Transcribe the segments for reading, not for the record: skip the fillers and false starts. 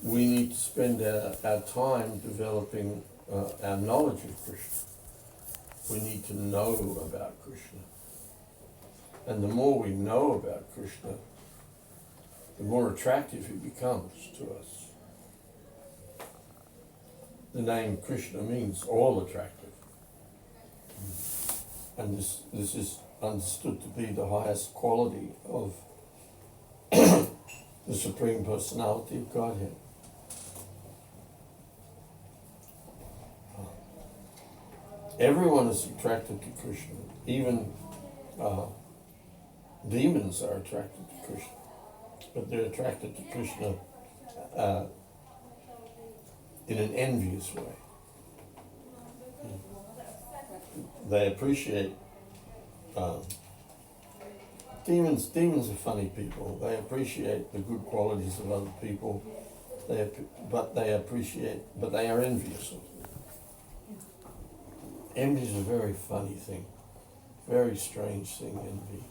we need to spend our time developing our knowledge of Krishna. We need to know about Krishna. And the more we know about Krishna, the more attractive he becomes to us. The name Krishna means all attractive. And this is understood to be the highest quality of the Supreme Personality of Godhead. Everyone is attracted to Krishna. Even demons are attracted to Krishna. But they're attracted to Krishna in an envious way. They appreciate demons are funny people. They appreciate the good qualities of other people, but they are envious of them. Envy is a very funny thing, very strange thing, envy.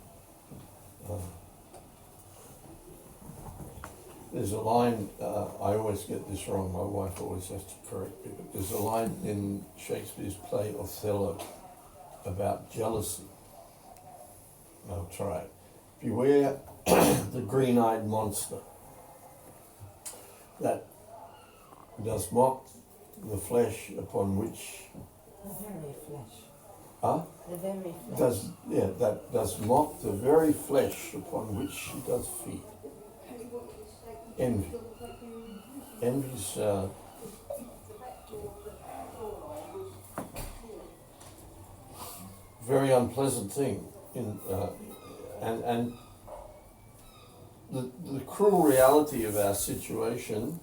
There's a line, I always get this wrong, my wife always has to correct me, but there's a line in Shakespeare's play Othello about jealousy. I'll try it. Beware the green-eyed monster that does mock the flesh upon which... The very flesh. Huh? The very flesh. That does mock the very flesh upon which she does feed. Envy. Envy's very unpleasant thing. And the cruel reality of our situation,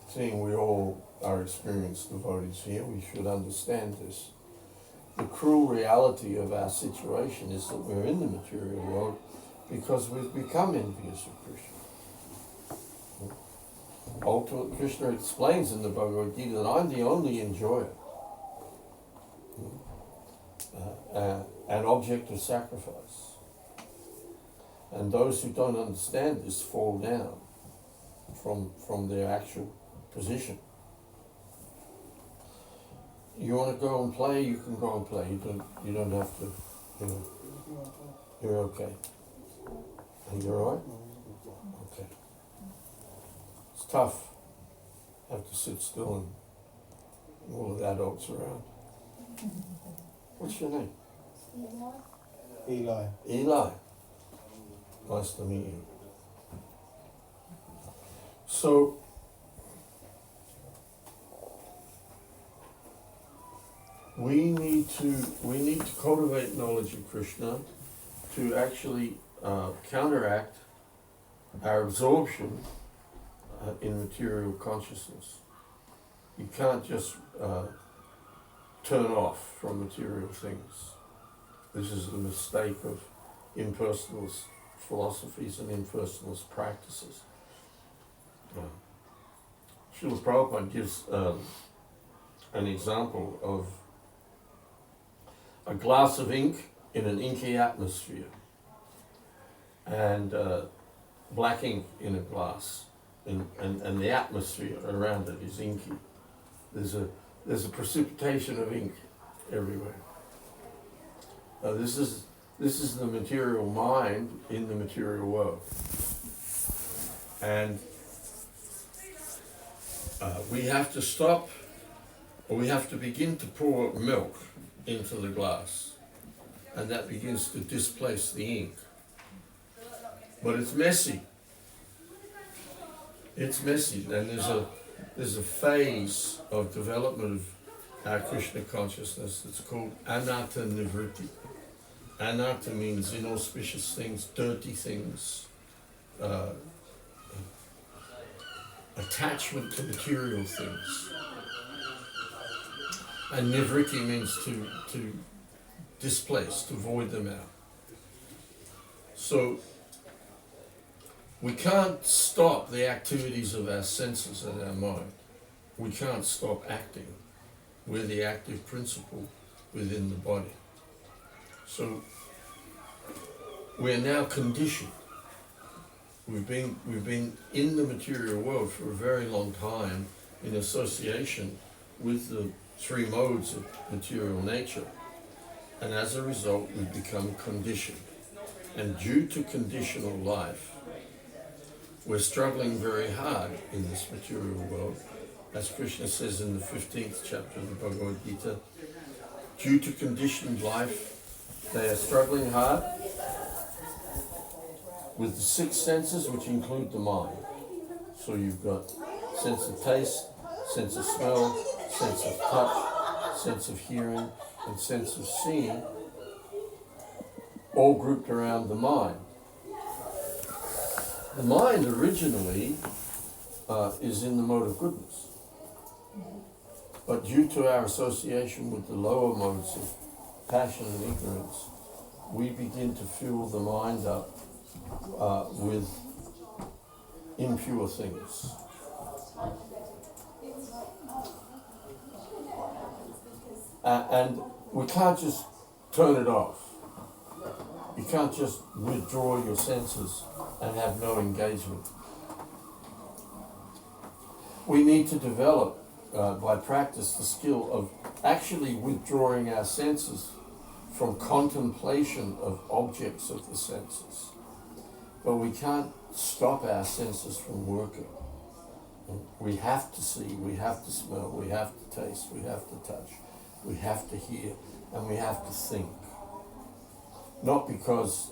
seeing we all are experienced devotees here, we should understand this. The cruel reality of our situation is that we're in the material world because we've become envious of Krishna. Ultimately, Krishna explains in the Bhagavad Gita that I'm the only enjoyer, an object of sacrifice. And those who don't understand this fall down from their actual position. You want to go and play, you can go and play. You don't have to, you're okay. Are you all right? Okay. It's tough. Have to sit still and all of the adults around. What's your name? Eli. Eli. Nice to meet you. So, we need to cultivate knowledge of Krishna to actually counteract our absorption in material consciousness. You can't just turn off from material things. This is the mistake of impersonalist philosophies and impersonalist practices. Srila Prabhupada gives an example of a glass of ink in an inky atmosphere and black ink in a glass, and the atmosphere around it is inky. There's a precipitation of ink everywhere. This is the material mind in the material world, and we have to stop, or we have to begin to pour milk into the glass, and that begins to displace the ink. But it's messy. It's messy, and there's a phase of development of our Krishna consciousness that's called anatta nivritti. Anatta means inauspicious things, dirty things, attachment to material things. And nivritti means to displace, to void them out. So we can't stop the activities of our senses and our mind. We can't stop acting. We're the active principle within the body. So we're now conditioned we've been in the material world for a very long time in association with the three modes of material nature. And as a result, we become conditioned. And due to conditional life, we're struggling very hard in this material world. As Krishna says in the 15th chapter of the Bhagavad Gita, due to conditioned life, they are struggling hard with the six senses, which include the mind. So you've got sense of taste, sense of smell, sense of touch, sense of hearing, and sense of seeing, all grouped around the mind. The mind originally is in the mode of goodness. But due to our association with the lower modes of passion and ignorance, we begin to fill the mind up with impure things. And we can't just turn it off. You can't just withdraw your senses and have no engagement. We need to develop, by practice, the skill of actually withdrawing our senses from contemplation of objects of the senses. But we can't stop our senses from working. We have to see, we have to smell, we have to taste, we have to touch, we have to hear, and we have to think. Not because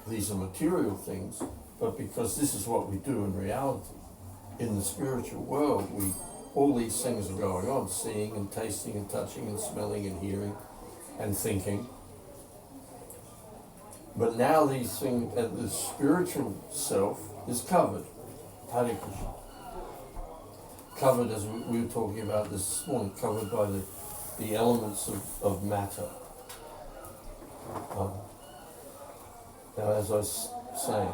these are material things, but because this is what we do in reality. In the spiritual world, all these things are going on, seeing and tasting and touching and smelling and hearing and thinking. But now these things, the spiritual self is covered. Hare Krishna. Covered, as we were talking about this morning, covered by the elements of matter. Now, as I was saying,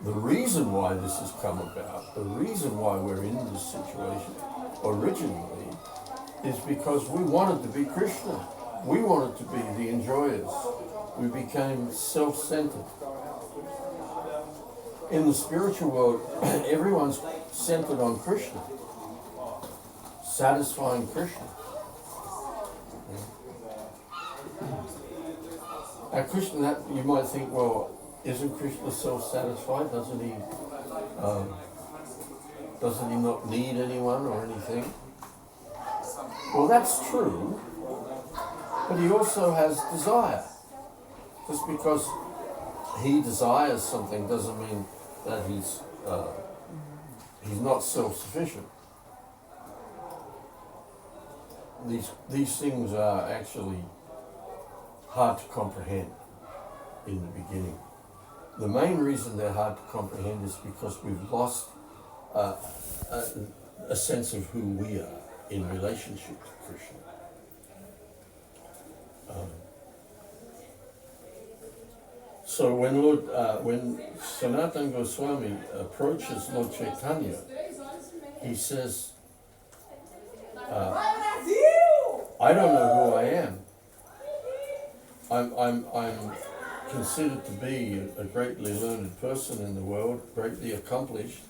the reason why this has come about, the reason why we're in this situation originally, is because we wanted to be Krishna. We wanted to be the enjoyers. We became self-centered. In the spiritual world, everyone's centered on Krishna, satisfying Krishna. Now, Krishna, that you might think, well, isn't Krishna self-satisfied? Doesn't he not need anyone or anything? Well, that's true, but he also has desire. Just because he desires something doesn't mean that he's not self-sufficient. These things are actually hard to comprehend in the beginning. The main reason they're hard to comprehend is because we've lost a sense of who we are in relationship to Krishna. So when Sanatana Goswami approaches Lord Chaitanya, he says, I don't know who I am. I'm considered to be a greatly learned person in the world, greatly accomplished,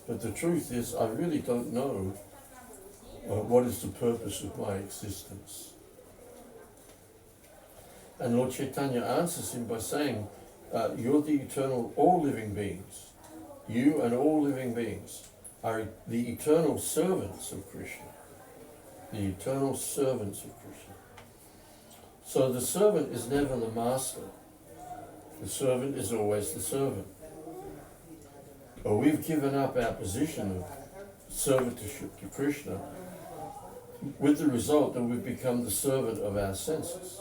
but the truth is I really don't know what is the purpose of my existence. And Lord Chaitanya answers him by saying, you're the eternal, all living beings. You and all living beings are the eternal servants of Krishna. The eternal servants of Krishna. So the servant is never the master. The servant is always the servant. But we've given up our position of servitorship to Krishna with the result that we've become the servant of our senses,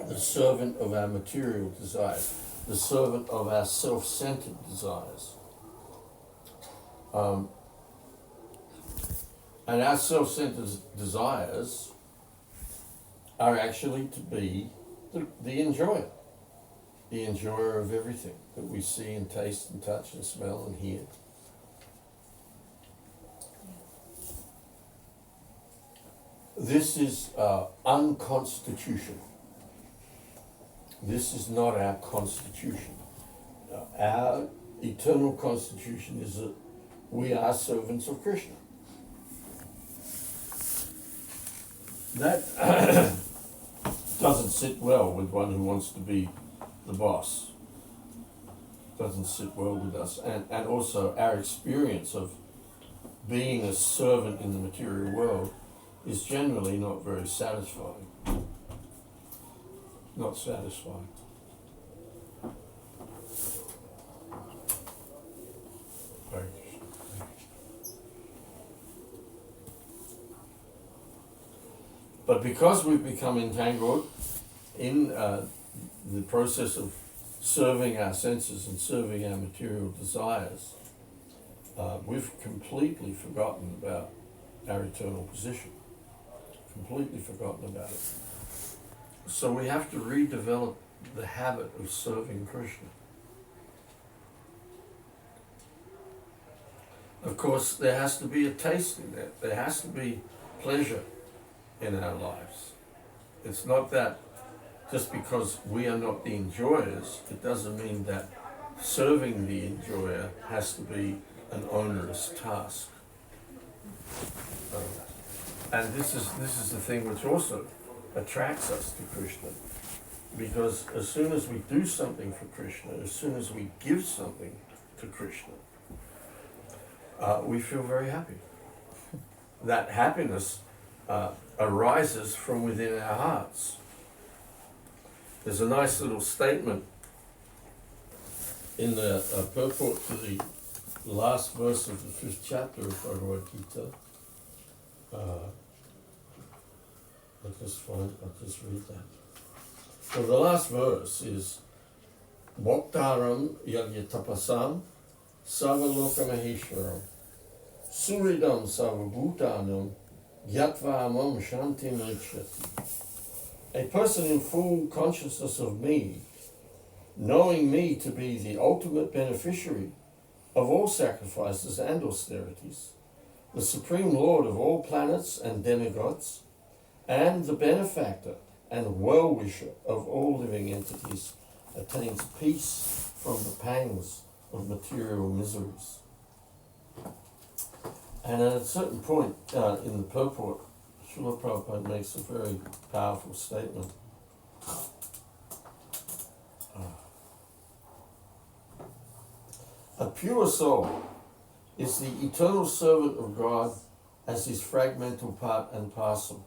the servant of our material desires, the servant of our self-centered desires. And our self-centered desires are actually to be the enjoyer of everything that we see and taste and touch and smell and hear. This is unconstitutional. This is not our constitution. Our eternal constitution is that we are servants of Krishna. That doesn't sit well with one who wants to be the boss. Doesn't sit well with us. And also our experience of being a servant in the material world is generally not very satisfying. Not satisfying. But because we've become entangled in the process of serving our senses and serving our material desires, we've completely forgotten about our eternal position. Completely forgotten about it. So we have to redevelop the habit of serving Krishna. Of course, there has to be a taste in that. There has to be pleasure in our lives. It's not that just because we are not the enjoyers, it doesn't mean that serving the enjoyer has to be an onerous task. And this is the thing which also attracts us to Krishna. Because as soon as we do something for Krishna, as soon as we give something to Krishna, we feel very happy. That happiness arises from within our hearts. There's a nice little statement in the purport to the last verse of the 5th chapter of Bhagavad Gita. I'll just read that. So the last verse is Bhaktaram Yagyatapasam Savalokamaheshwaram Suridam Savabhutanam Gyatva Amam Shantim Rikshati. A person in full consciousness of me, knowing me to be the ultimate beneficiary of all sacrifices and austerities, the supreme lord of all planets and demigods, and the benefactor and well-wisher of all living entities, attains peace from the pangs of material miseries. And at a certain point in the purport, Srila Prabhupada makes a very powerful statement. A pure soul is the eternal servant of God as his fragmental part and parcel.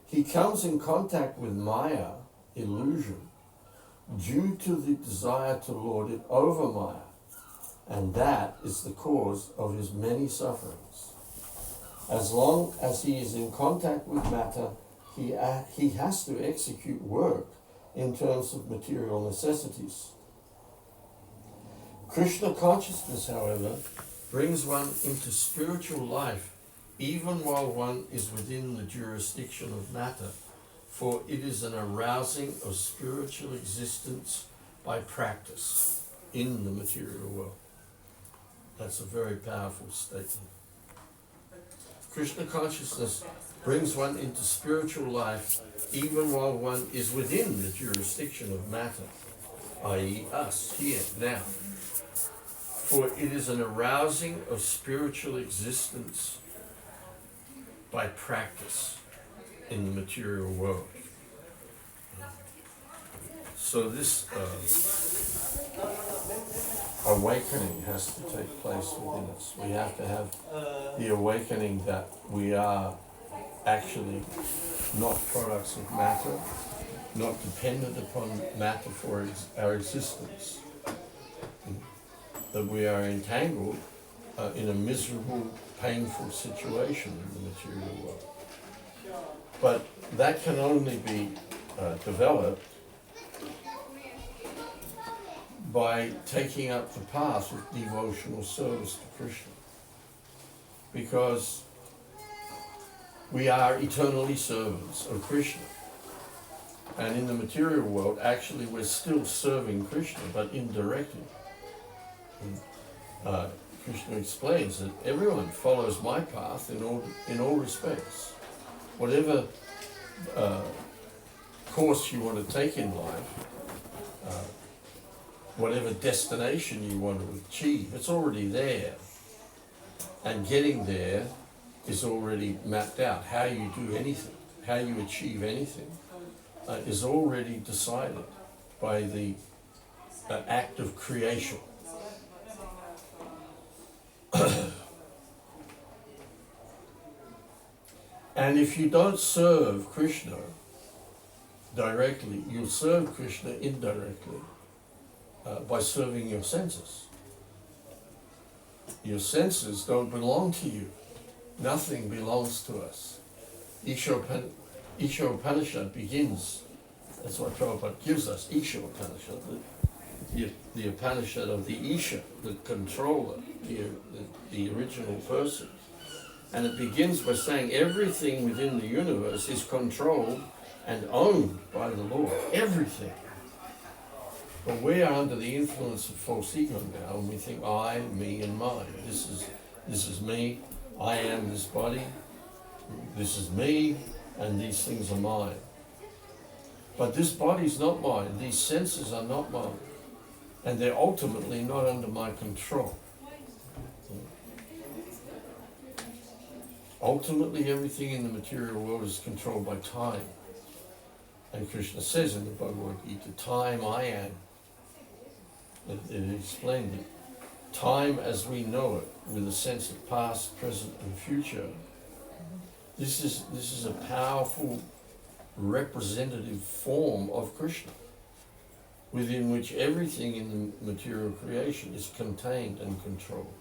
He comes in contact with Maya, illusion, due to the desire to lord it over Maya, and that is the cause of his many sufferings. As long as he is in contact with matter, he has to execute work in terms of material necessities. Krishna consciousness, however, brings one into spiritual life even while one is within the jurisdiction of matter, for it is an arousing of spiritual existence by practice in the material world. That's a very powerful statement. Krishna consciousness brings one into spiritual life even while one is within the jurisdiction of matter, i.e. us, here, now. For it is an arousing of spiritual existence by practice in the material world. So this awakening has to take place within us. We have to have the awakening that we are actually not products of matter, not dependent upon matter for our existence. That we are entangled in a miserable, painful situation in the material world. But that can only be developed by taking up the path of devotional service to Krishna. Because we are eternally servants of Krishna. And in the material world, actually, we're still serving Krishna, but indirectly. Krishna explains that everyone follows my path in all respects. Whatever course you want to take in life, whatever destination you want to achieve. It's already there. And getting there is already mapped out. How you do anything, how you achieve anything, is already decided by the act of creation. And if you don't serve Krishna directly, you'll serve Krishna indirectly by serving your senses. Your senses don't belong to you. Nothing belongs to us. Isha Upanishad begins, that's what Prabhupada gives us, Isha Upanishad, the Upanishad of the Isha, the controller, the original person. And it begins by saying everything within the universe is controlled and owned by the Lord. Everything. But we are under the influence of false ego now, and we think I, me, and mine. This is me. I am this body. This is me, and these things are mine. But this body's not mine. These senses are not mine, and they're ultimately not under my control. Ultimately, everything in the material world is controlled by time. And Krishna says in the Bhagavat Gita, time I am. It explained it. Time as we know it, with a sense of past, present, and future. This is a powerful representative form of Krishna, within which everything in the material creation is contained and controlled.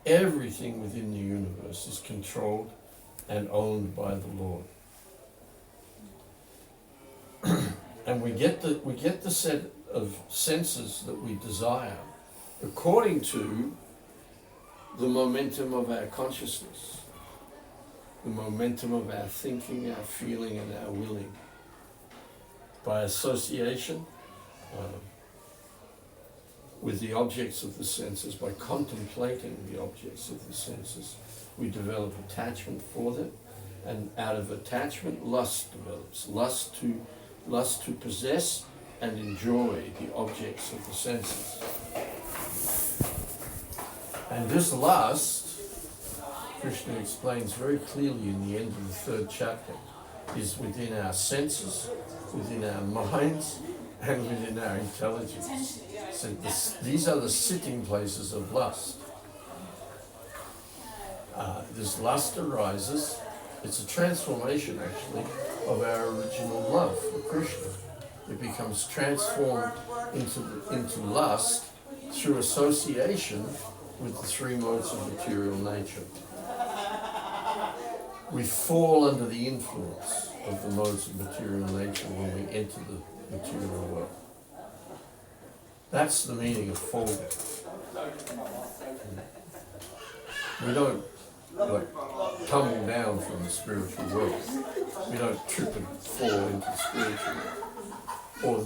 Everything within the universe is controlled and owned by the Lord. And we get the set of senses that we desire according to the momentum of our consciousness, the momentum of our thinking, our feeling, and our willing. By association with the objects of the senses, by contemplating the objects of the senses, we develop attachment for them, and out of attachment, lust develops. Lust to possess and enjoy the objects of the senses. And this lust, Krishna explains very clearly in the end of the third chapter, is within our senses, within our minds, and within our intelligence. So these are the sitting places of lust. This lust arises, it's a transformation actually of our original love for Krishna. It becomes transformed into lust through association with the three modes of material nature. We fall under the influence of the modes of material nature when we enter the material world. That's the meaning of falling. We don't tumble down from the spiritual world. We don't trip and fall into the spiritual world. Or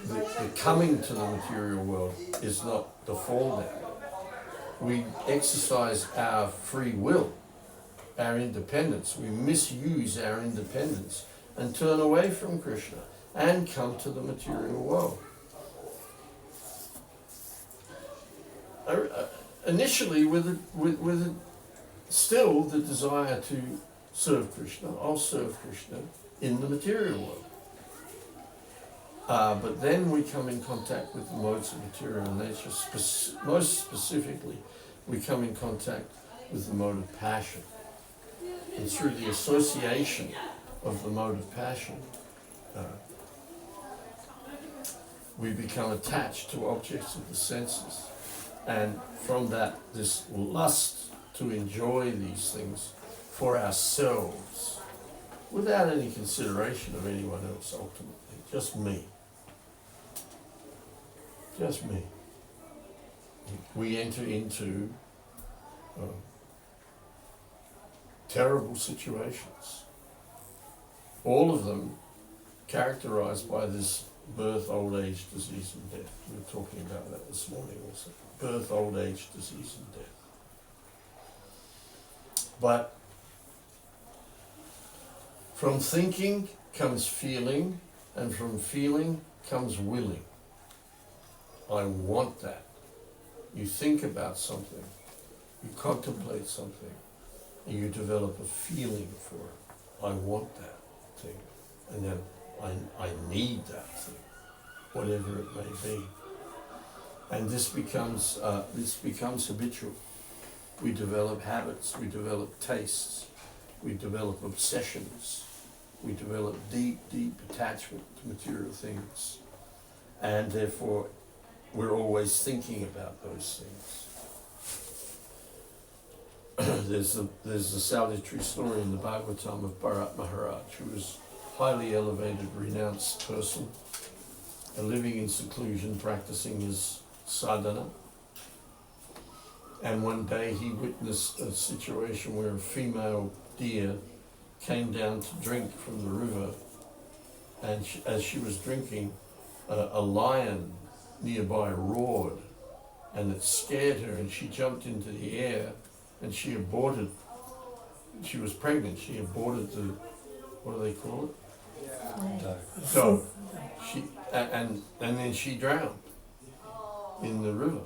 the coming to the material world is not the fall down. We exercise our free will, our independence. We misuse our independence and turn away from Krishna and come to the material world. Initially, with still the desire to serve Krishna, I'll serve Krishna in the material world. But then we come in contact with the modes of material nature. Most specifically, we come in contact with the mode of passion. And through the association of the mode of passion, we become attached to objects of the senses. And from that, this lust to enjoy these things for ourselves, without any consideration of anyone else ultimately, just me. Just me. We enter into terrible situations. All of them characterized by this birth, old age, disease, and death. We were talking about that this morning also. Birth, old age, disease, and death. But from thinking comes feeling, and from feeling comes willing. I want that. You think about something, you contemplate something, and you develop a feeling for it. I want that thing. And then I need that thing, whatever it may be. And this becomes habitual. We develop habits, we develop tastes, we develop obsessions, we develop deep, deep attachment to material things. And therefore, we're always thinking about those things. There's a salutary story in the Bhagavatam of Bharat Maharaj, who was a highly elevated, renounced person, and living in seclusion, practicing his sadhana. And one day he witnessed a situation where a female deer came down to drink from the river, and as she was drinking, a lion nearby roared, and it scared her, and she jumped into the air, and she aborted. She was pregnant. She aborted the, what do they call it? Dove. And then she drowned in the river.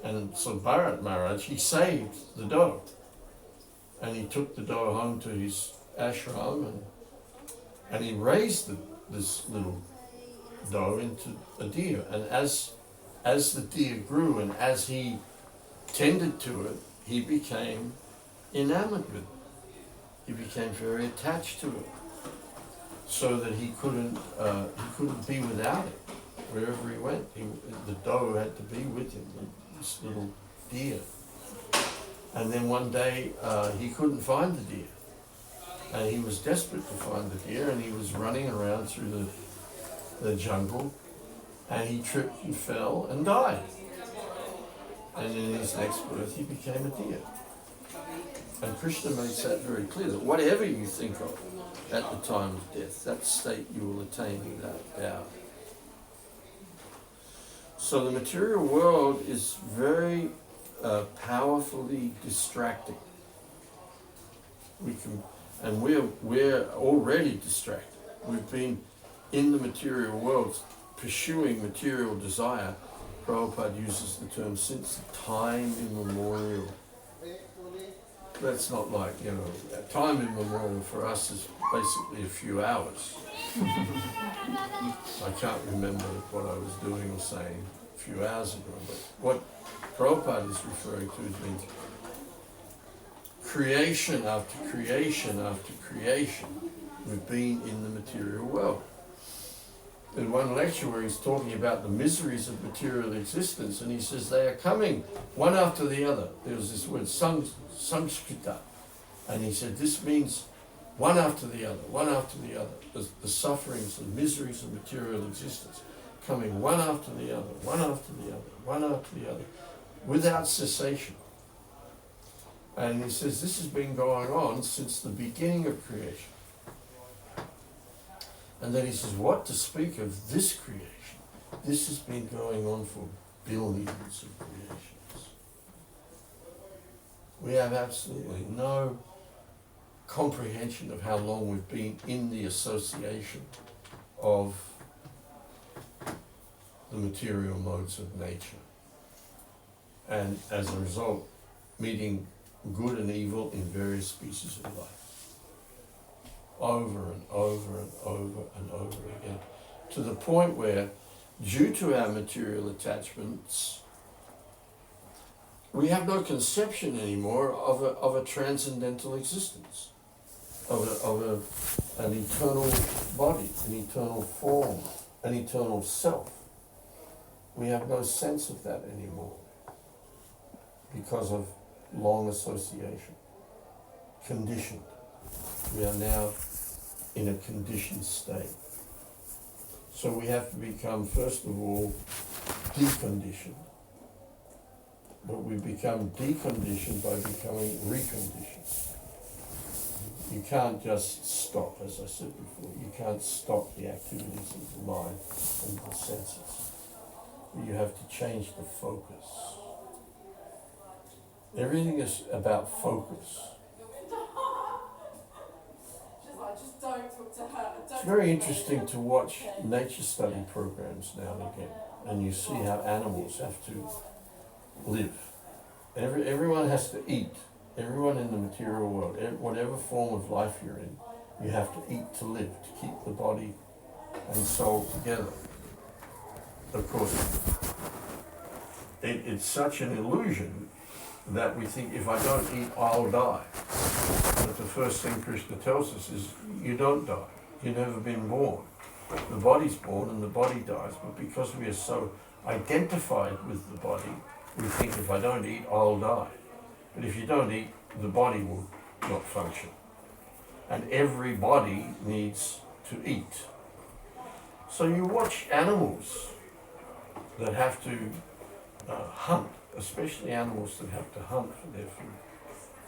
And so Bharat Maharaj, he saved the doe, and he took the doe home to his ashram, and he raised this little doe into a deer. And as the deer grew and as he tended to it, he became enamored with it. He became very attached to it, so that he couldn't be without it. Wherever he went, the doe had to be with him, this little deer. And then one day he couldn't find the deer, and he was desperate to find the deer, and he was running around through the jungle, and he tripped and fell and died. And in his next birth he became a deer. And Krishna makes that very clear, that whatever you think of at the time of death, that state you will attain without doubt. So the material world is very powerfully distracting. We're already distracted. We've been in the material world pursuing material desire. Prabhupada uses the term since time immemorial. That's not like, time immemorial for us is basically a few hours. I can't remember what I was doing or saying a few hours ago, but what Prabhupada is referring to is means creation after creation after creation. We've been in the material world. In one lecture where he's talking about the miseries of material existence, and he says they are coming one after the other. There was this word, samskrita, and he said this means one after the other, one after the other. The sufferings, the miseries of material existence, coming one after the other, one after the other, one after the other, without cessation. And he says this has been going on since the beginning of creation. And then he says, what to speak of this creation? This has been going on for billions of creations. We have absolutely no comprehension of how long we've been in the association of the material modes of nature. And as a result, meeting good and evil in various species of life. Over and over and over and over again, to the point where, due to our material attachments, we have no conception anymore of a transcendental existence, of an eternal body, an eternal form, an eternal self. We have no sense of that anymore because of long association, conditioned. We are now in a conditioned state. So we have to become, first of all, deconditioned. But we become deconditioned by becoming reconditioned. You can't just stop, as I said before. You can't stop the activities of the mind and the senses. You have to change the focus. Everything is about focus. It's very interesting to watch nature study programs now and again, and you see how animals have to live. Everyone has to eat. Everyone in the material world, whatever form of life you're in, you have to eat to live, to keep the body and soul together. Of course, it's such an illusion that we think if I don't eat, I'll die. But the first thing Krishna tells us is you don't die. You've never been born. The body's born and the body dies, but because we are so identified with the body, we think if I don't eat, I'll die. But if you don't eat, the body will not function. And every body needs to eat. So you watch animals that have to hunt, especially animals that have to hunt for their food.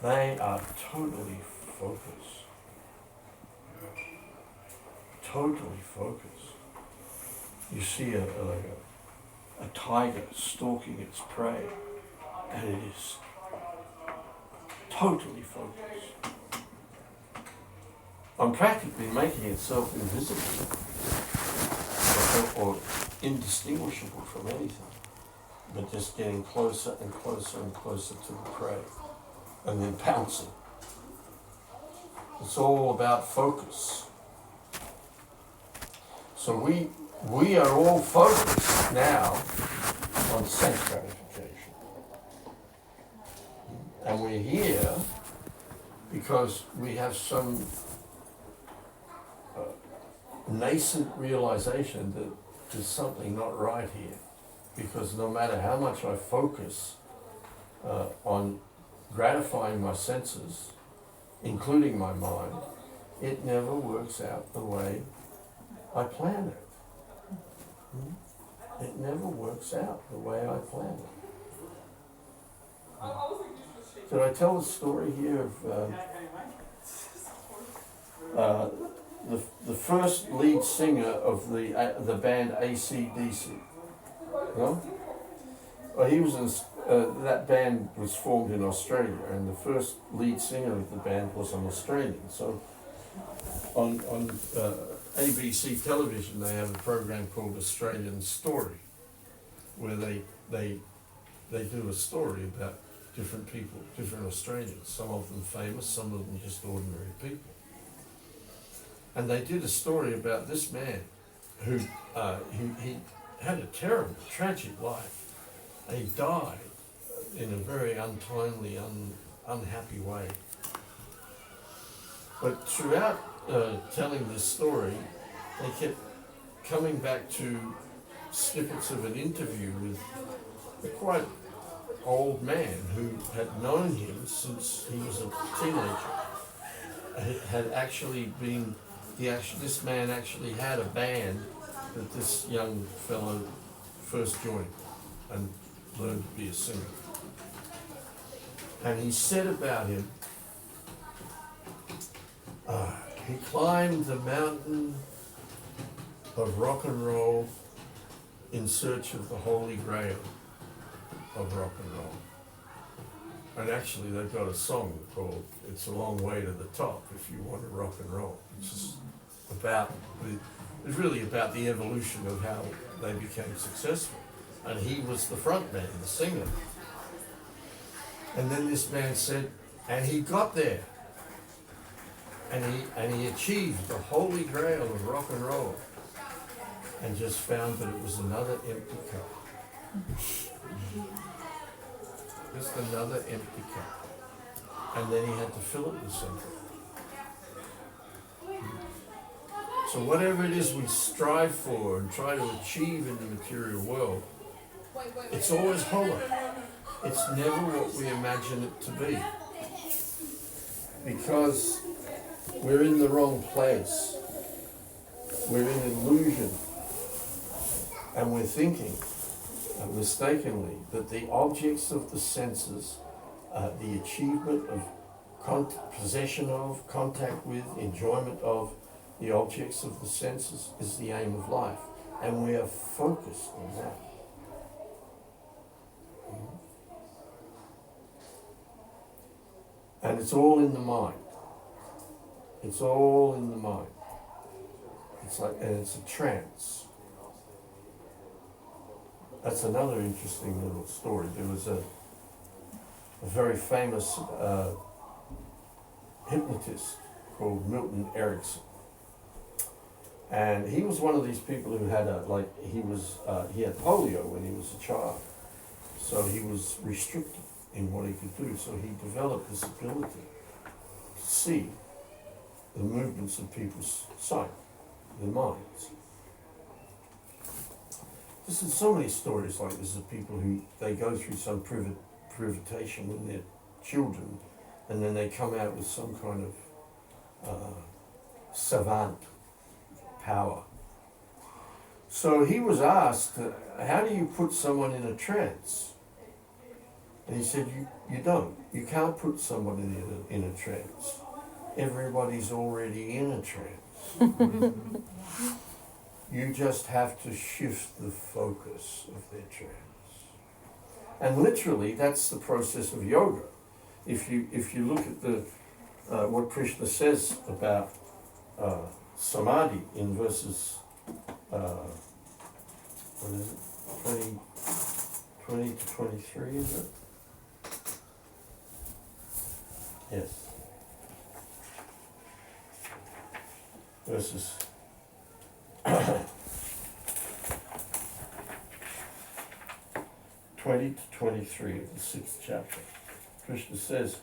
They are totally focused. Totally focused. You see a tiger stalking its prey, and it is totally focused on practically making itself invisible or indistinguishable from anything, but just getting closer and closer and closer to the prey, and then pouncing. It's all about focus. So we are all focused now on sense gratification. And we're here because we have some nascent realization that there's something not right here. Because no matter how much I focus on gratifying my senses, including my mind, it never works out the way I planned it. It never works out the way I planned it. Did I tell the story here of the first lead singer of the band AC/DC? No? Well, he was in, that band was formed in Australia, and the first lead singer of the band was an Australian. So on ABC television, they have a program called Australian Story, where they do a story about different people, different Australians, some of them famous, some of them just ordinary people. And they did a story about this man who he had a terrible, tragic life. And he died in a very untimely, unhappy way. But throughout telling this story, they kept coming back to snippets of an interview with a quite old man who had known him since he was a teenager. Had actually been, this man actually had a band that this young fellow first joined and learned to be a singer. And he said about him, he climbed the mountain of rock and roll in search of the holy grail of rock and roll. And actually they've got a song called It's a Long Way to the Top if you want to rock and roll. It's really about the evolution of how they became successful. And he was the front man, the singer. And then this man said, and he got there. And he achieved the holy grail of rock and roll. And just found that it was another empty cup. Just another empty cup. And then he had to fill it with something. So whatever it is we strive for and try to achieve in the material world, it's always hollow. It's never what we imagine it to be. Because we're in the wrong place. We're in illusion. And we're thinking, mistakenly, that the objects of the senses, the achievement of possession of, contact with, enjoyment of the objects of the senses is the aim of life. And we are focused on that. And it's all in the mind. It's all in the mind. It's like, and it's a trance. that's another interesting little story. There was a very famous hypnotist called Milton Erickson. And he was one of these people who had he had polio when he was a child. So he was restricted in what he could do. So he developed this ability to see the movements of people's sight, their minds. This is so many stories like this of people who they go through some privitation when they're children, and then they come out with some kind of savant power. So he was asked, how do you put someone in a trance? And he said, you don't. You can't put someone in a trance. Everybody's already in a trance. You just have to shift the focus of their trance. And literally, that's the process of yoga. If you look at the what Krishna says about samadhi in verses, what is it, 20 to 23, is it? Yes. Verses 20 to 23 of the 6th chapter. Krishna says,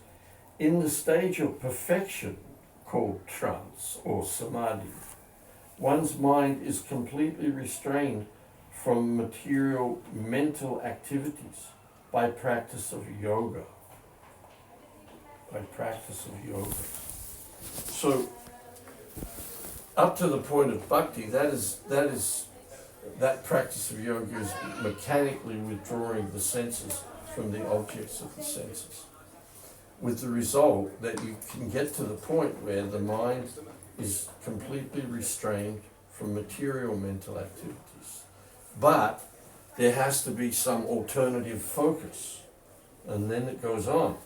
in the stage of perfection called trance or samadhi, one's mind is completely restrained from material mental activities by practice of yoga. By practice of yoga. So, up to the point of bhakti, that practice of yoga is mechanically withdrawing the senses from the objects of the senses, with the result that you can get to the point where the mind is completely restrained from material mental activities. But there has to be some alternative focus, and then it goes on.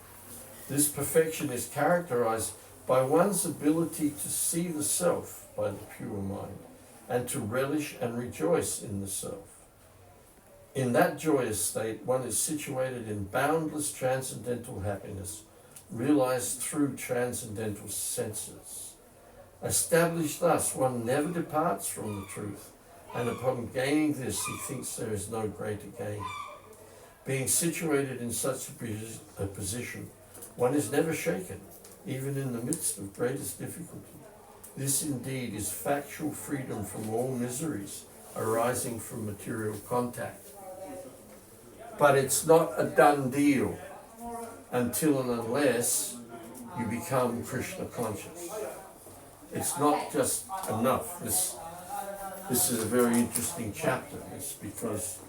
This perfection is characterized by one's ability to see the self by the pure mind, and to relish and rejoice in the self. In that joyous state, one is situated in boundless transcendental happiness, realized through transcendental senses. Established thus, one never departs from the truth, and upon gaining this, he thinks there is no greater gain. Being situated in such a position, one is never shaken, even in the midst of greatest difficulty. This indeed is factual freedom from all miseries arising from material contact. But it's not a done deal until and unless you become Krishna conscious. It's not just enough. This is a very interesting chapter. It's because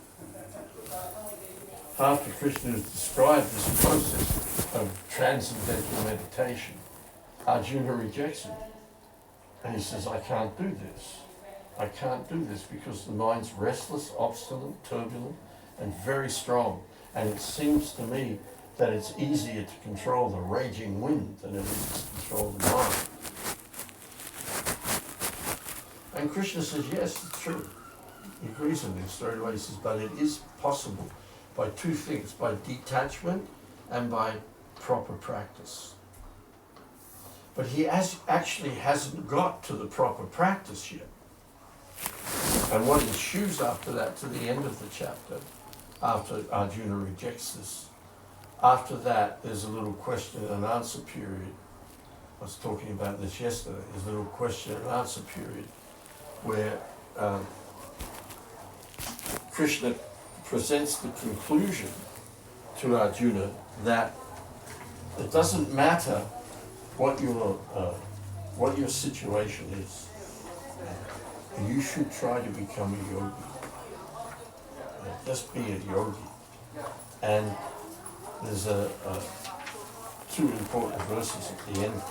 after Krishna has described this process of transcendental meditation, Arjuna rejects it. And he says, I can't do this. I can't do this because the mind's restless, obstinate, turbulent, and very strong. And it seems to me that it's easier to control the raging wind than it is to control the mind. And Krishna says, yes, it's true. He agrees with me straight away. He says, but it is possible by two things, by detachment and by proper practice. But he actually hasn't got to the proper practice yet. And what ensues after that, to the end of the chapter, after Arjuna rejects this, after that there's a little question and answer period. I was talking about this yesterday. There's a little question and answer period where Krishna presents the conclusion to Arjuna that it doesn't matter what your situation is. You should try to become a yogi. Just be a yogi. And there's two important verses at the end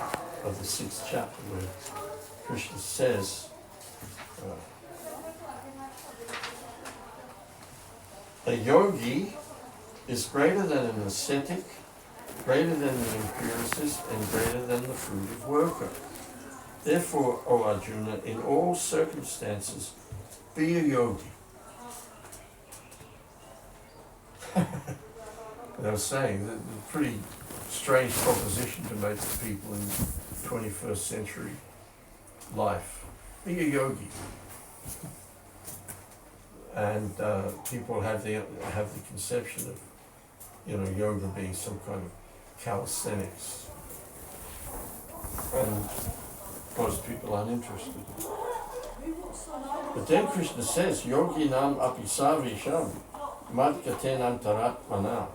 of the 6th chapter where Krishna says, a yogi is greater than an ascetic, greater than the empiricist, and greater than the fruitive worker. Therefore, O Arjuna, in all circumstances, be a yogi. And I was saying that a pretty strange proposition to make to people in 21st century life. Be a yogi. And people have the conception of, yoga being some kind of calisthenics. And most people aren't interested. But then Krishna says, Yogi nam apisavisham madkaten antaratmana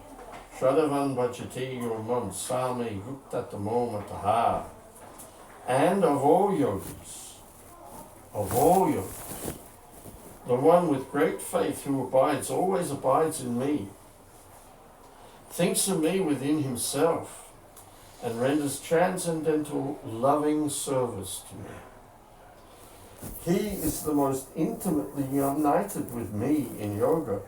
Shadavan Bhajate Yomam Same Gupta Tamo Mataha. And of all yogis, the one with great faith who always abides in me, thinks of me within himself, and renders transcendental loving service to me. He is the most intimately united with me in yoga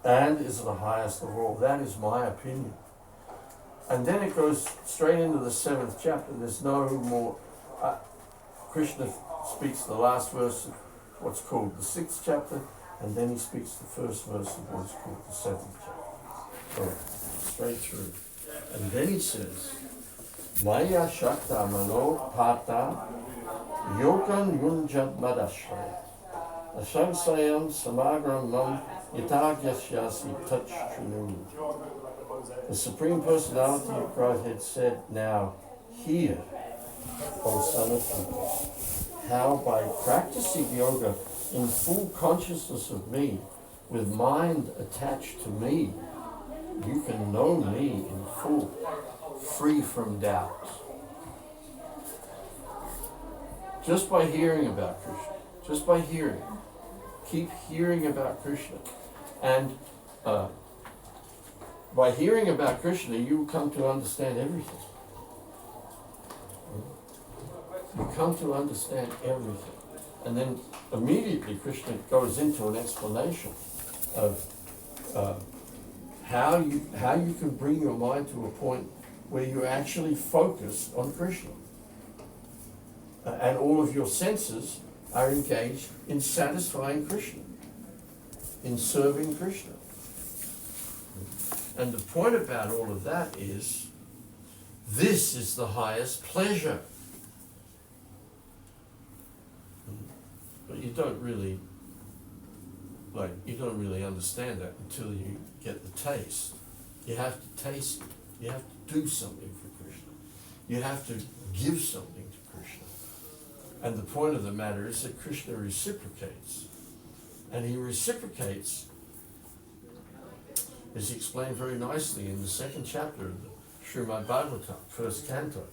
and is the highest of all. That is my opinion. And then it goes straight into the 7th chapter. There's no more. Krishna speaks the last verse of what's called the 6th chapter, and then he speaks the first verse of what's called the 7th chapter. So, straight through. And then he says, Maya Shakta Mano Pata Yokan Yunjad Madashraya Ashangsayam Samagram Mam Yatagyashyasi Touch Trinu. The Supreme Personality of Godhead said, Now hear, O son of people, how by practicing yoga in full consciousness of me, with mind attached to me, you can know me in full, free from doubt. Just by hearing about Krishna, just by hearing, keep hearing about Krishna. And by hearing about Krishna, you come to understand everything. You come to understand everything. And then immediately Krishna goes into an explanation of how you can bring your mind to a point where you're actually focused on Krishna. And all of your senses are engaged in satisfying Krishna, in serving Krishna. And the point about all of that is, this is the highest pleasure. But you don't really understand that until you get the taste. You have to taste it. You have to do something for Krishna. You have to give something to Krishna. And the point of the matter is that Krishna reciprocates. And he reciprocates, is explained very nicely in the 2nd chapter of the Srimad Bhagavatam, 1st canto,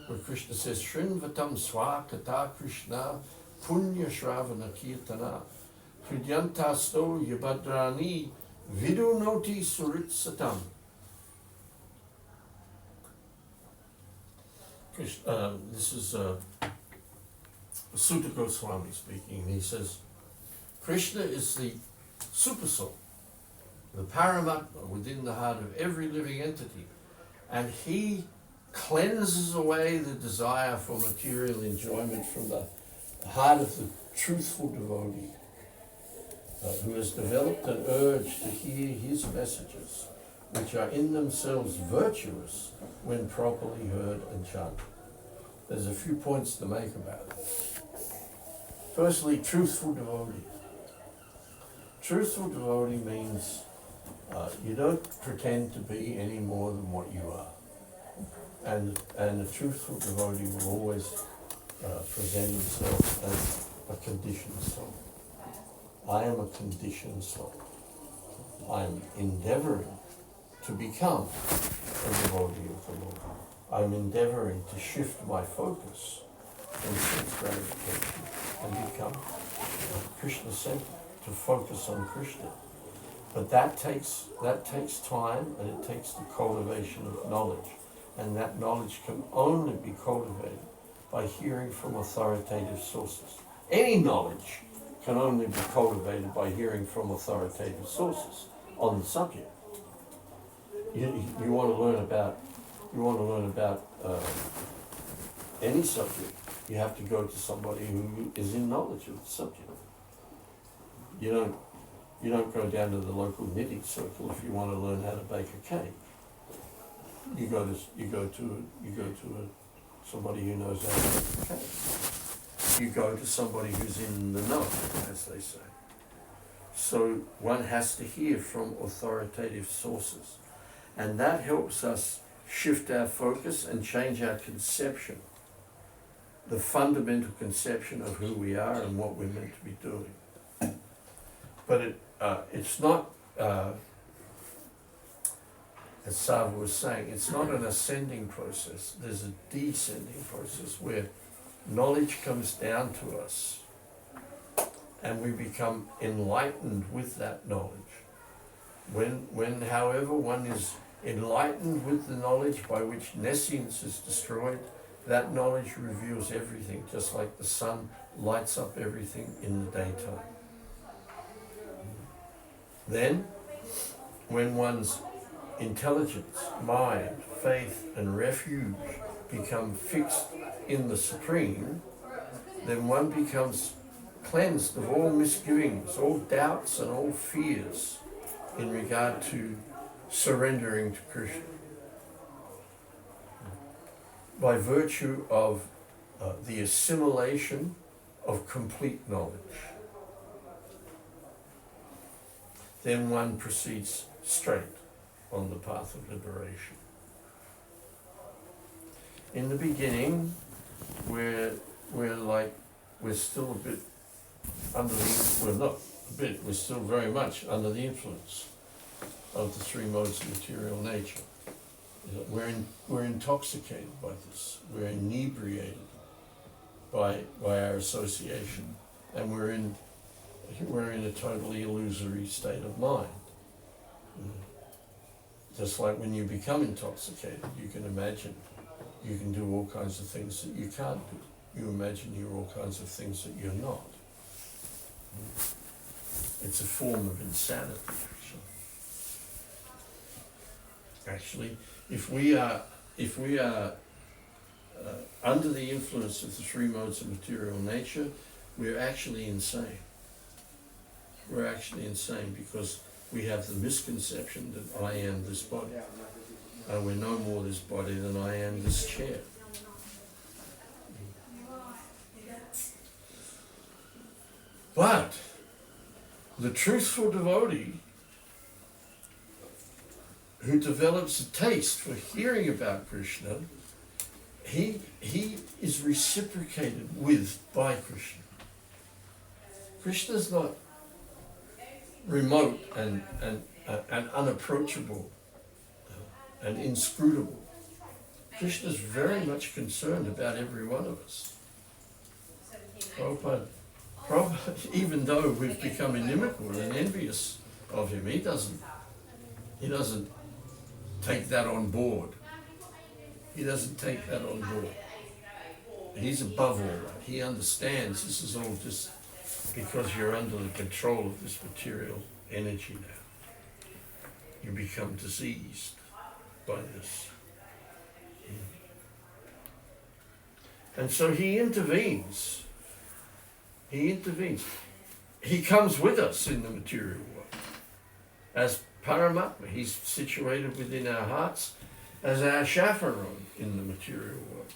where Krishna says, Shrinvatam swakata Krishna punya shravana kirtana hridyantasto yabhadrani vidunoti suritsatam. This is Sutta Goswami speaking, and he says, Krishna is the supersoul, the Paramatma within the heart of every living entity, and he cleanses away the desire for material enjoyment from the heart of the truthful devotee who has developed an urge to hear his messages, which are in themselves virtuous when properly heard and chanted. There's a few points to make about it. Firstly, truthful devotee. Truthful devotee means you don't pretend to be any more than what you are. And a truthful devotee will always present himself as a conditioned soul. I am a conditioned soul. I'm endeavoring to become a devotee of the Lord. I'm endeavoring to shift my focus from sense gratification and become Krishna-centered, to focus on Krishna. But that takes time, and it takes the cultivation of knowledge. And that knowledge can only be cultivated by hearing from authoritative sources. Any knowledge can only be cultivated by hearing from authoritative sources on the subject. You want to learn about any subject, you have to go to somebody who is in knowledge of the subject. You You don't go down to the local knitting circle if you want to learn how to bake a cake. You go to somebody who knows how to bake a cake. You go to somebody who's in the know, as they say. So one has to hear from authoritative sources. And that helps us shift our focus and change our conception, the fundamental conception of who we are and what we're meant to be doing. But it's not, as Sava was saying, it's not an ascending process. There's a descending process where knowledge comes down to us and we become enlightened with that knowledge. When however, one is enlightened with the knowledge by which nescience is destroyed, that knowledge reveals everything, just like the sun lights up everything in the daytime. Then, when one's intelligence, mind, faith, and refuge become fixed in the Supreme, then one becomes cleansed of all misgivings, all doubts, and all fears in regard to surrendering to Krishna. By virtue of the assimilation of complete knowledge. Then one proceeds straight on the path of liberation. In the beginning, we're still a bit under the, we're not a bit, we're still very much under the influence of the three modes of material nature. We're intoxicated by this. We're inebriated by our association, and we're in a totally illusory state of mind. Just like when you become intoxicated, you can imagine you can do all kinds of things that you can't do. You imagine you're all kinds of things that you're not. It's a form of insanity, actually. If we are under the influence of the three modes of material nature, we're actually insane. We're actually insane because we have the misconception that I am this body. We're no more this body than I am this chair. But the truthful devotee who develops a taste for hearing about Krishna, he is reciprocated with by Krishna. Krishna's not remote and unapproachable and inscrutable. Krishna's very much concerned about every one of us. Prabhupada, even though we've become inimical and envious of him, he doesn't take that on board. He doesn't take that on board. He's above all that. He understands this is all just because you're under the control of this material energy now. You become diseased by this. And so he intervenes. He intervenes. He comes with us in the material world. As Paramatma, he's situated within our hearts as our chaperone in the material world.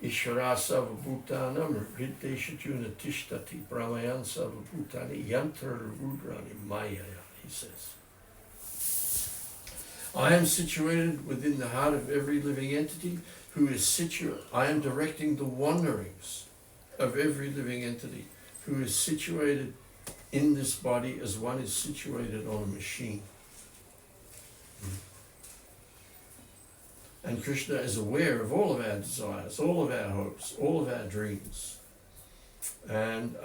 Ishvara Savabhutanam Hrideshachuna Tishtati Brahmayan Savabhutani Yantra Rudrani Maya, he says. I am situated within the heart of every living entity who is situated. I am directing the wanderings of every living entity who is situated in this body as one is situated on a machine. And Krishna is aware of all of our desires, all of our hopes, all of our dreams. And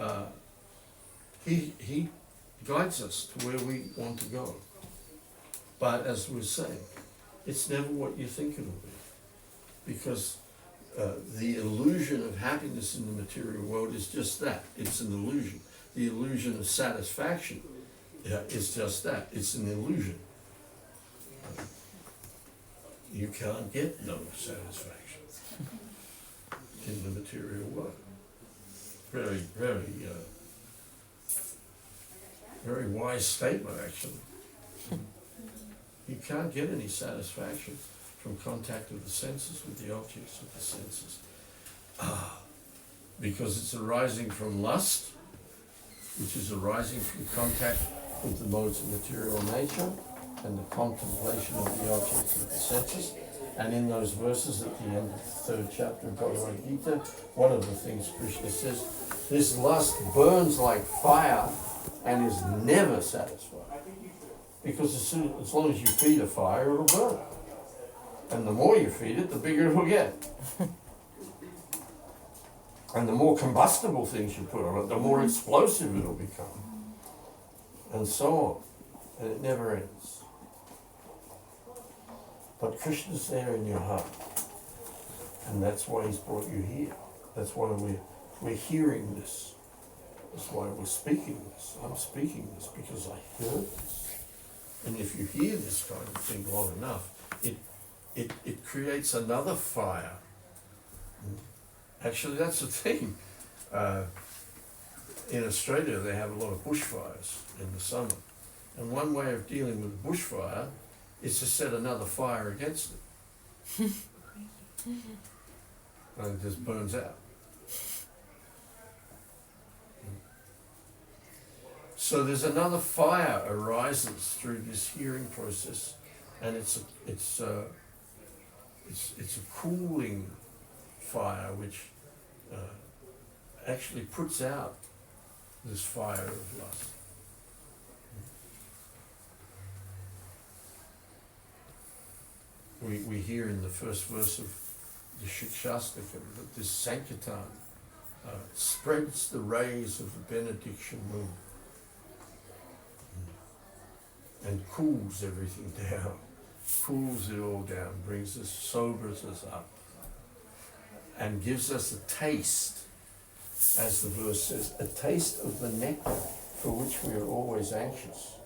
he guides us to where we want to go. But as we're saying, it's never what you think it will be. Because the illusion of happiness in the material world is just that. It's an illusion. The illusion of satisfaction is just that. It's an illusion. You can't get no satisfaction in the material world. Very, very, Very wise statement, actually. You can't get any satisfaction from contact of the senses with the objects of the senses. Because it's arising from lust, which is arising from contact with the modes of material nature and the contemplation of the objects of the senses. And in those verses at the end of the 3rd chapter of Bhagavad Gita, one of the things Krishna says, this lust burns like fire and is never satisfied. Because as long as you feed a fire, it'll burn. And the more you feed it, the bigger it'll get. And the more combustible things you put on it, the more explosive it'll become. And so on. And it never ends. But Krishna's there in your heart. And that's why he's brought you here. That's why we're hearing this. That's why we're speaking this. I'm speaking this because I heard this. And if you hear this kind of thing long enough, it creates another fire. Actually, that's the thing. In Australia, they have a lot of bushfires in the summer. And one way of dealing with a bushfire is to set another fire against it. And it just burns out. So there's another fire arises through this hearing process, and it's a cooling fire which actually puts out this fire of lust. We hear in the first verse of the Shikshastakam that this Sankirtan spreads the rays of the benediction moon and cools everything down, cools it all down, brings us, sobers us up, and gives us a taste, as the verse says, a taste of the nectar for which we are always anxious.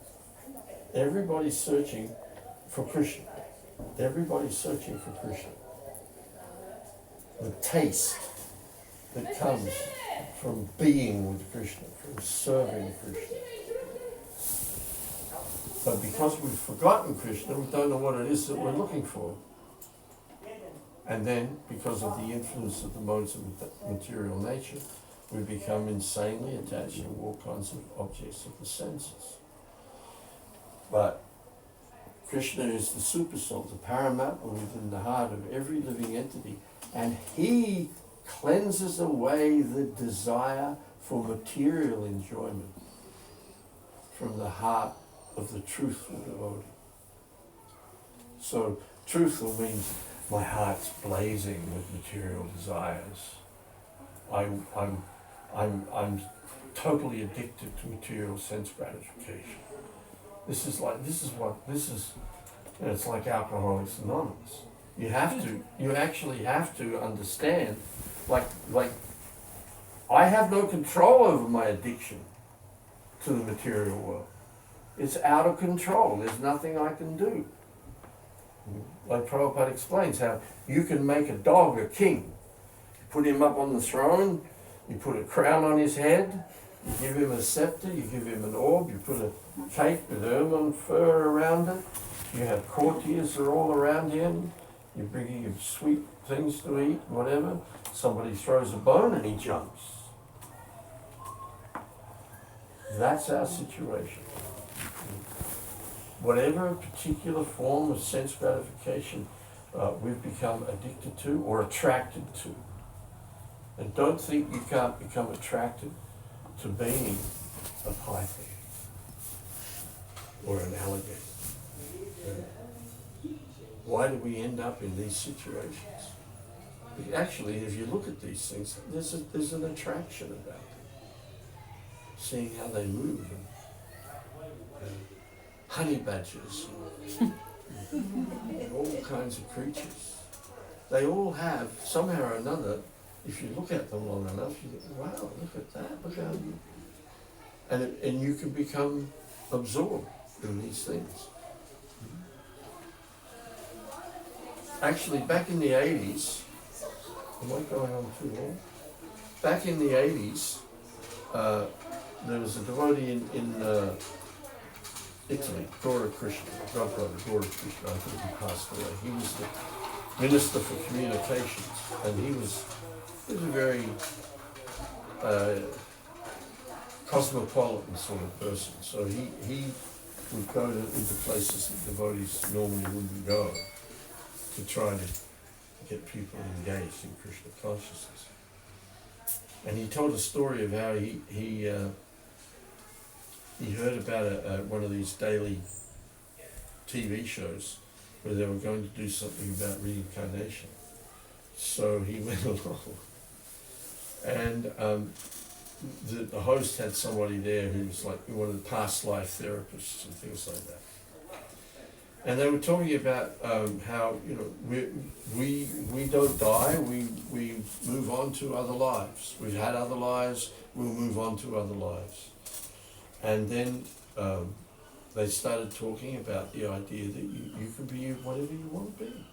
Everybody's searching for Krishna. Everybody's searching for Krishna. The taste that comes from being with Krishna, from serving Krishna. But because we've forgotten Krishna, we don't know what it is that we're looking for. And then, because of the influence of the modes of material nature, we become insanely attached to all kinds of objects of the senses. But Krishna is the supersoul, the Paramatma within the heart of every living entity, and he cleanses away the desire for material enjoyment from the heart of the truthful devotee. So truthful means my heart's blazing with material desires. I'm totally addicted to material sense gratification. It's like Alcoholics Anonymous. You actually have to understand, like I have no control over my addiction to the material world. It's out of control. There's nothing I can do. Like Prabhupada explains how you can make a dog a king. You put him up on the throne, you put a crown on his head, you give him a scepter, you give him an orb, you put a cape with ermine fur around it, you have courtiers that are all around him, you're bringing him sweet things to eat, whatever. Somebody throws a bone and he jumps. That's our situation. Whatever particular form of sense gratification we've become addicted to or attracted to. And don't think you can't become attracted to being a python or an alligator. Why do we end up in these situations? Actually, if you look at these things, there's an attraction about them. Seeing how they move. Honey badgers, all kinds of creatures. They all have, somehow or another, if you look at them long enough, you think, wow, look at that, look how you... And you can become absorbed in these things. Actually, back in the 80s, am I going on too long? Back in the 80s, there was a devotee in Italy, Gaura Krishna, Godbrother Gaura Krishna, I think he passed away. He was the Minister for Communications, and he was a very cosmopolitan sort of person. So he would go into places that devotees normally wouldn't go to try to get people engaged in Krishna consciousness. And he told a story of how he heard about one of these daily TV shows where they were going to do something about reincarnation. So he went along, and the host had somebody there who was like one of the past life therapists and things like that. And they were talking about how, you know, we don't die, we move on to other lives. We've had other lives, we'll move on to other lives. And then they started talking about the idea that you can be whatever you want to be.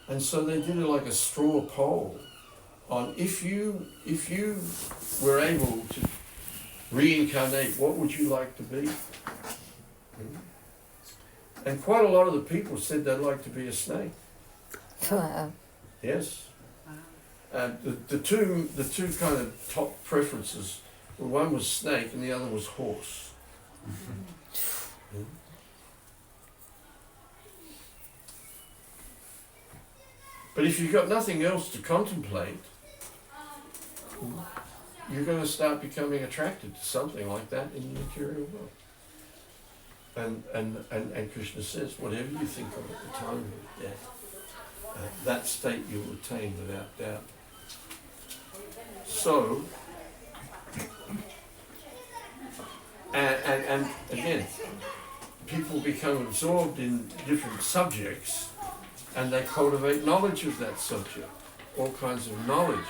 And so they did it like a straw poll on if you were able to reincarnate, what would you like to be? And quite a lot of the people said they'd like to be a snake. Wow. Yes. The two kind of top preferences, one was snake and the other was horse. But if you've got nothing else to contemplate, you're going to start becoming attracted to something like that in the material world. And Krishna says, whatever you think of at the time of death, that state you'll attain without doubt. So, and again, people become absorbed in different subjects and they cultivate knowledge of that subject, all kinds of knowledge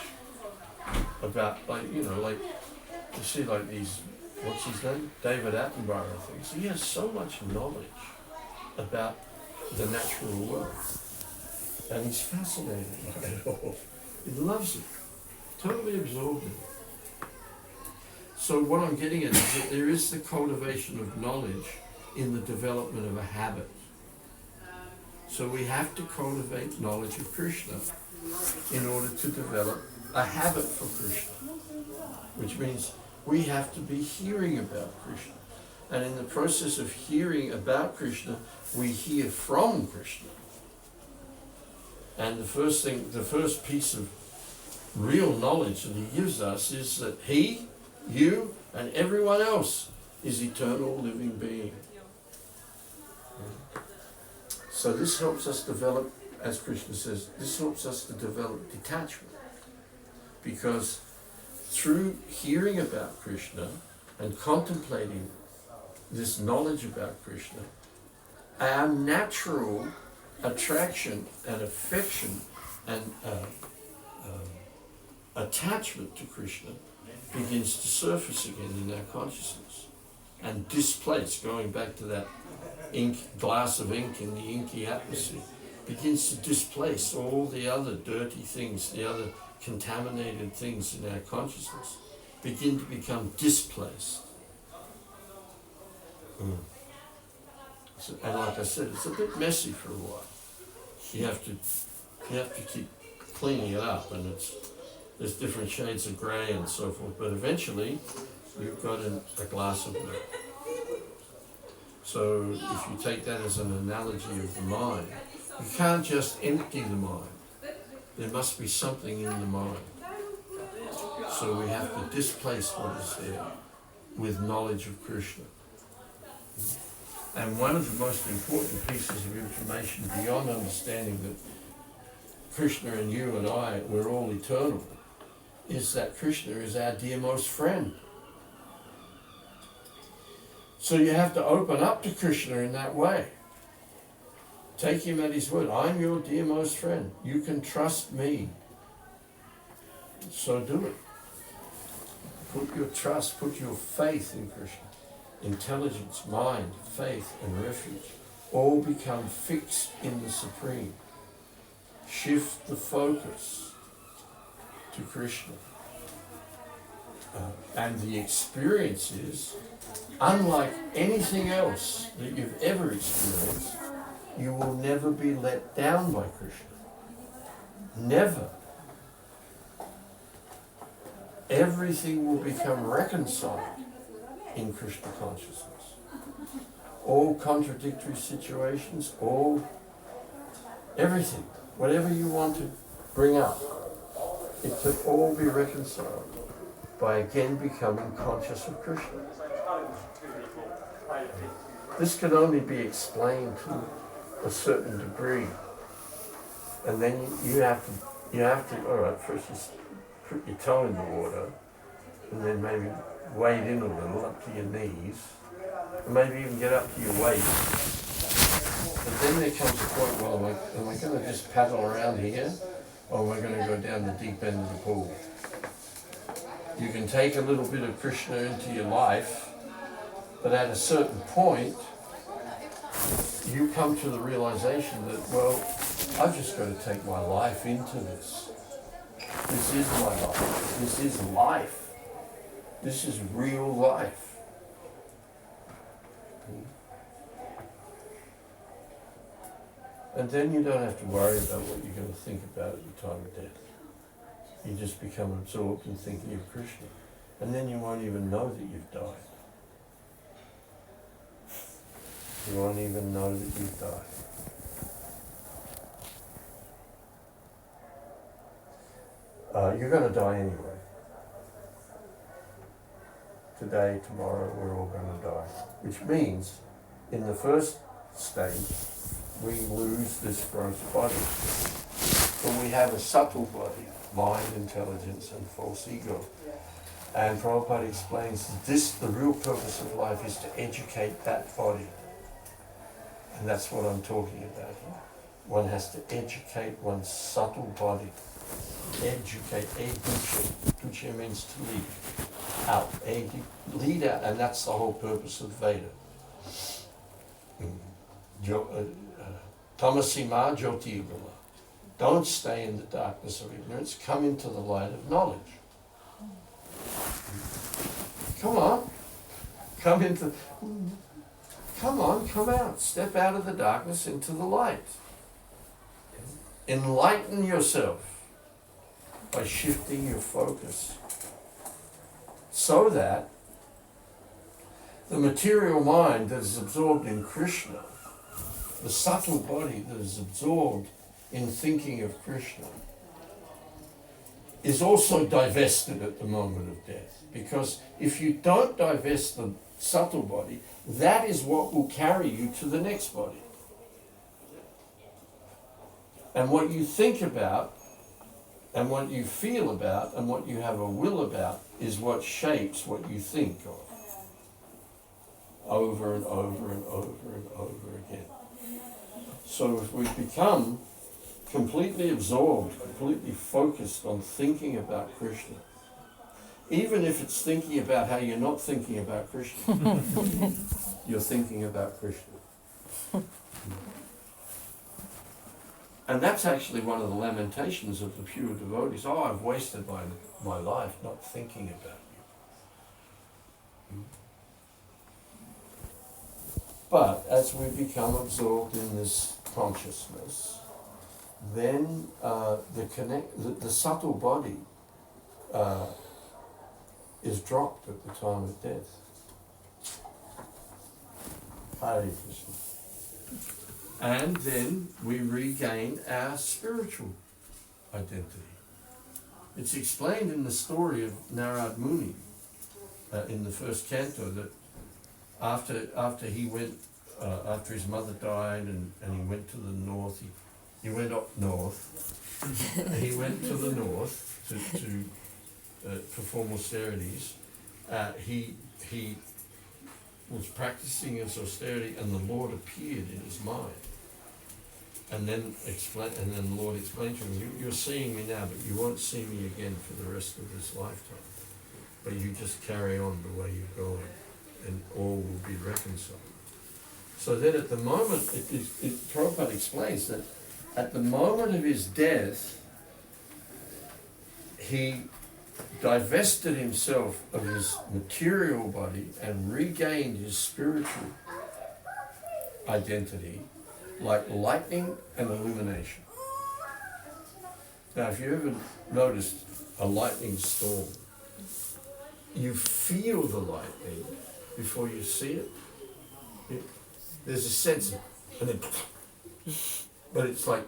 about, like, you know, like, you see like these, what's his name? David Attenborough, I think. So he has so much knowledge about the natural world. And he's fascinated by it all. He loves it. Totally absorbed in it. So what I'm getting at is that there is the cultivation of knowledge in the development of a habit. So we have to cultivate knowledge of Krishna in order to develop a habit for Krishna, which means we have to be hearing about Krishna. And in the process of hearing about Krishna, we hear from Krishna. And the first piece of real knowledge that he gives us is that he, you, and everyone else is eternal living being. So this helps us develop, as Krishna says, this helps us to develop detachment. Because through hearing about Krishna and contemplating this knowledge about Krishna, our natural attraction and affection and attachment to Krishna begins to surface again in our consciousness and displace, going back to that glass of ink in the inky atmosphere, begins to displace all the other dirty things, the other contaminated things in our consciousness, begin to become displaced. So, and like I said, it's a bit messy for a while. You have to keep cleaning it up, and there's different shades of grey and so forth, but eventually you've got a glass of milk. So if you take that as an analogy of the mind, you can't just empty the mind. There must be something in the mind. So we have to displace what is there with knowledge of Krishna. And one of the most important pieces of information beyond understanding that Krishna and you and I, we're all eternal, is that Krishna is our dearmost friend. So you have to open up to Krishna in that way. Take him at his word. I'm your dearmost friend. You can trust me. So do it. Put your trust, put your faith in Krishna. Intelligence, mind, faith, and refuge all become fixed in the Supreme. Shift the focus to Krishna. and the experience is, unlike anything else that you've ever experienced, you will never be let down by Krishna. Never. Everything will become reconciled in Krishna consciousness. All contradictory situations, everything, whatever you want to bring up, it can all be reconciled by again becoming conscious of Krishna. This can only be explained to a certain degree. And then you have to, all right, first you put your toe in the water, and then maybe wade in a little up to your knees, and maybe even get up to your waist. But then there comes a point, well, am I going to just paddle around here, or am I going to go down the deep end of the pool? You can take a little bit of Krishna into your life, but at a certain point, you come to the realization that, well, I've just got to take my life into this. This is my life. This is life. This is real life. And then you don't have to worry about what you're going to think about at the time of death. You just become absorbed in thinking of Krishna. And then you won't even know that you've died. You won't even know that you've died. You're going to die anyway. Today, tomorrow, we're all going to die. Which means, in the first stage, we lose this gross body. But we have a subtle body, mind, intelligence, and false ego. And Prabhupada explains that the real purpose of life is to educate that body. And that's what I'm talking about here. One has to educate one's subtle body. Educate, educe means to lead out, lead out, and that's the whole purpose of Veda. Tamasima jyotirgama. Don't stay in the darkness of ignorance, come into the light of knowledge. Come on, come out, step out of the darkness into the light. Enlighten yourself by shifting your focus so that the material mind that is absorbed in Krishna, the subtle body that is absorbed in thinking of Krishna, is also divested at the moment of death. Because if you don't divest the subtle body, that is what will carry you to the next body. And what you think about, and what you feel about, and what you have a will about, is what shapes what you think of. Over and over and over and over again. So if we become completely absorbed, completely focused on thinking about Krishna, even if it's thinking about how you're not thinking about Krishna, you're thinking about Krishna. And that's actually one of the lamentations of the pure devotees. Oh, I've wasted my life not thinking about you. But as we become absorbed in this consciousness, then the subtle body is dropped at the time of death. Hare Krishna. And then we regain our spiritual identity. It's explained in the story of Narad Muni in the first canto that after he went, after his mother died and he went to the north, he went up north, he went to the north to perform austerities. He was practicing his austerity, and the Lord appeared in his mind. And then the Lord explained to him, you're seeing me now, but you won't see me again for the rest of this lifetime. But you just carry on the way you're going, and all will be reconciled. So then at the moment, Prabhupada explains that at the moment of his death, he divested himself of his material body and regained his spiritual identity like lightning and illumination. Now, if you ever noticed a lightning storm, you feel the lightning before you see it. There's a sense of, and then, but it's like,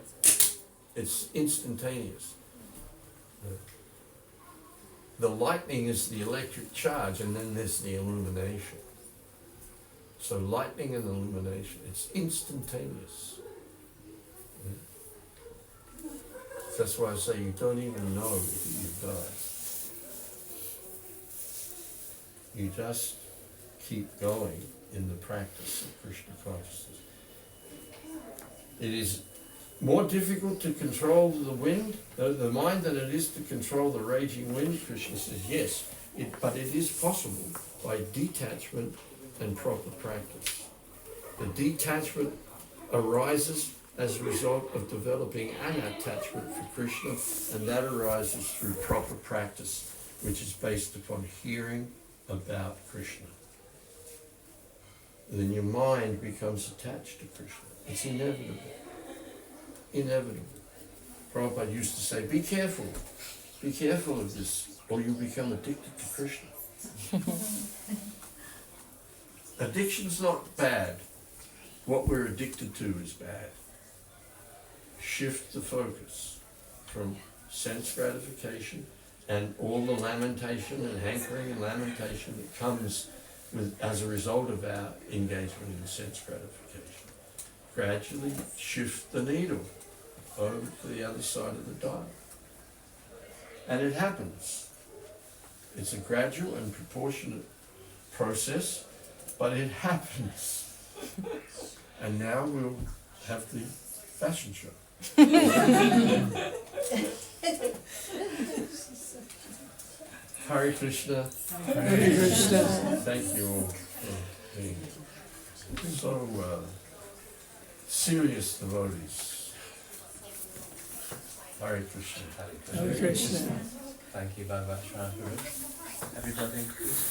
it's instantaneous. The lightning is the electric charge, and then there's the illumination. So lightning and illumination, it's instantaneous. That's why I say you don't even know that you've died. You just keep going in the practice of Krishna consciousness. It is more difficult to control the wind, the mind, than it is to control the raging wind. Krishna says yes, but it is possible by detachment and proper practice. The detachment arises as a result of developing an attachment for Krishna, and that arises through proper practice, which is based upon hearing about Krishna. Then your mind becomes attached to Krishna. It's inevitable. Inevitable. Prabhupada used to say, be careful of this, or you become addicted to Krishna. Addiction's not bad. What we're addicted to is bad. Shift the focus from sense gratification and all the lamentation and hankering and lamentation that comes with as a result of our engagement in sense gratification. Gradually shift the needle over to the other side of the dial. And it happens. It's a gradual and proportionate process, but it happens. And now we'll have the fashion show. Hare Krishna. Hare Krishna. Thank you all for being so serious devotees. Hare Krishna. Hare Krishna. Thank you, Bhagavat. Everybody.